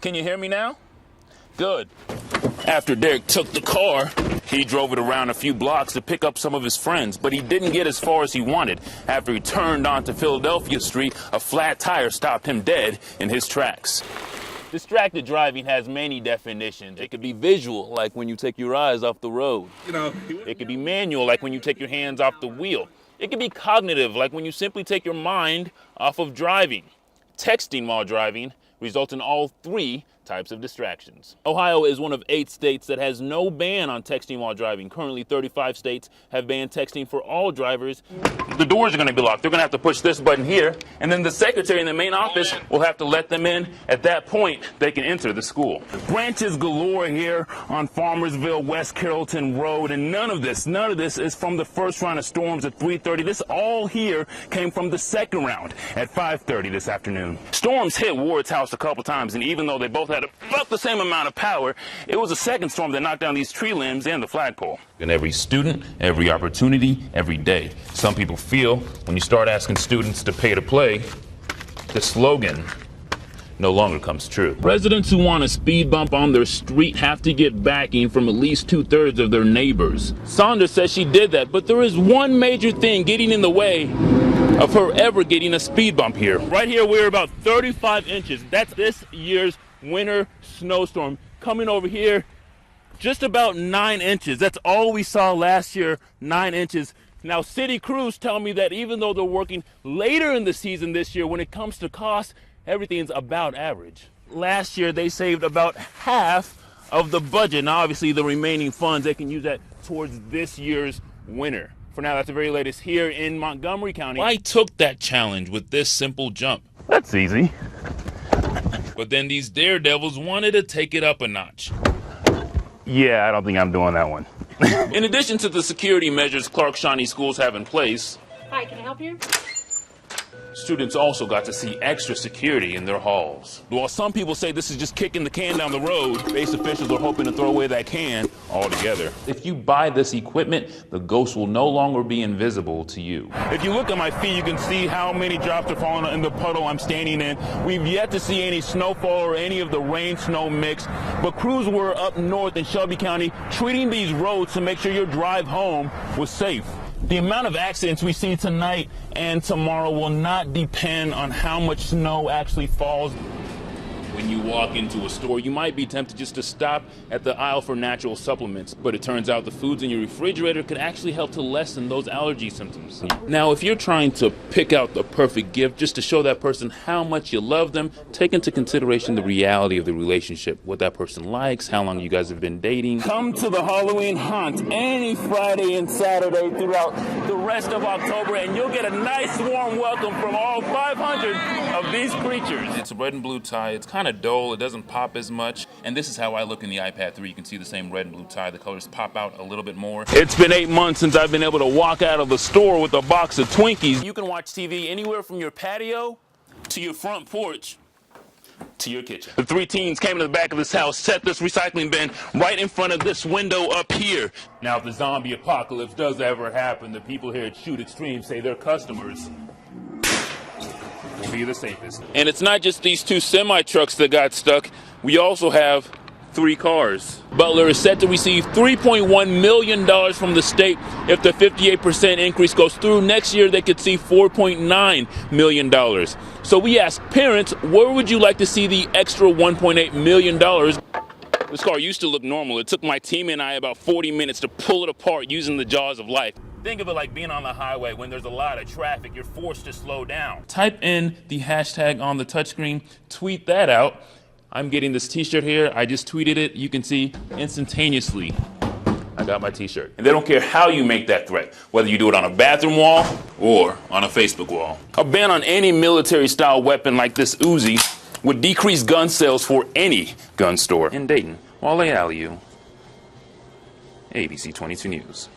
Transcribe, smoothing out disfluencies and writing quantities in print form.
Can you hear me now? Good. After Derek took the car, he drove it around a few blocks to pick up some of his friends, but he didn't get as far as he wanted. After he turned onto Philadelphia Street, a flat tire stopped him dead in his tracks. Distracted driving has many definitions. It could be visual, like when you take your eyes off the road. It could be manual, like when you take your hands off the wheel. It could be cognitive, like when you simply take your mind off of driving. Texting while driving results in all three types of distractions. Ohio is one of 8 states that has no ban on texting while driving. Currently, 35 states have banned texting for all drivers. The doors are going to be locked. They're going to have to push this button here, and then the secretary in the main office will have to let them in. At that point, they can enter the school. Branches galore here on Farmersville, West Carrollton Road, and none of this is from the first round of storms at 3:30. This all here came from the second round at 5:30 this afternoon. Storms hit Ward's house a couple times, and even though they both had about the same amount of power, it was a second storm that knocked down these tree limbs and the flagpole. And every student, every opportunity, every day. Some people feel when you start asking students to pay to play, the slogan no longer comes true. Residents who want a speed bump on their street have to get backing from at least 2/3 of their neighbors. Saunders says she did that, but there is one major thing getting in the way of her ever getting a speed bump here. Right here, we're about 35 inches. That's this year's winter snowstorm. Coming over here, just about 9 inches. That's all we saw last year, 9 inches. Now, city crews tell me that even though they're working later in the season this year, when it comes to cost, everything's about average. Last year, they saved about half of the budget. Now, obviously, the remaining funds, they can use that towards this year's winter. For now, that's the very latest here in Montgomery County. I took that challenge with this simple jump. That's easy. But then these daredevils wanted to take it up a notch. Yeah, I don't think I'm doing that one. In addition to the security measures Clark Shawnee schools have in place, hi, can I help you? Students also got to see extra security in their halls. While some people say this is just kicking the can down the road, base officials are hoping to throw away that can altogether. If you buy this equipment, the ghost will no longer be invisible to you. If you look at my feet, you can see how many drops are falling in the puddle I'm standing in. We've yet to see any snowfall or any of the rain-snow mix, but crews were up north in Shelby County treating these roads to make sure your drive home was safe. The amount of accidents we see tonight and tomorrow will not depend on how much snow actually falls. When you walk into a store, you might be tempted just to stop at the aisle for natural supplements, but it turns out the foods in your refrigerator could actually help to lessen those allergy symptoms. Now, if you're trying to pick out the perfect gift just to show that person how much you love them, take into consideration the reality of the relationship, what that person likes, how long you guys have been dating. Come to the Halloween haunt any Friday and Saturday throughout the rest of October, and you'll get a nice warm welcome from all 500 of these creatures. It's a red and blue tie. It's kind of dull, it doesn't pop as much, and this is how I look in the iPad 3. You can see the same red and blue tie. The colors pop out a little bit more. It's been 8 months since I've been able to walk out of the store with a box of Twinkies. You can watch TV anywhere from your patio to your front porch to your kitchen. The 3 teens came to the back of this house, set this recycling bin right in front of this window up here. Now, if the zombie apocalypse does ever happen, the people here at Shoot Extreme say their customers will be the safest. And it's not just these 2 semi-trucks that got stuck. We also have 3 cars. Butler is set to receive $3.1 million from the state. If the 58% increase goes through next year, they could see $4.9 million. So we asked parents, where would you like to see the extra $1.8 million? This car used to look normal. It took my team and I about 40 minutes to pull it apart using the jaws of life. Think of it like being on the highway when there's a lot of traffic. You're forced to slow down. Type in the hashtag on the touchscreen, tweet that out. I'm getting this t-shirt here. I just tweeted it. You can see instantaneously I got my t-shirt. And they don't care how you make that threat, whether you do it on a bathroom wall or on a Facebook wall. A ban on any military-style weapon like this Uzi would decrease gun sales for any gun store. In Dayton, Wale Aliyu, ABC 22 News.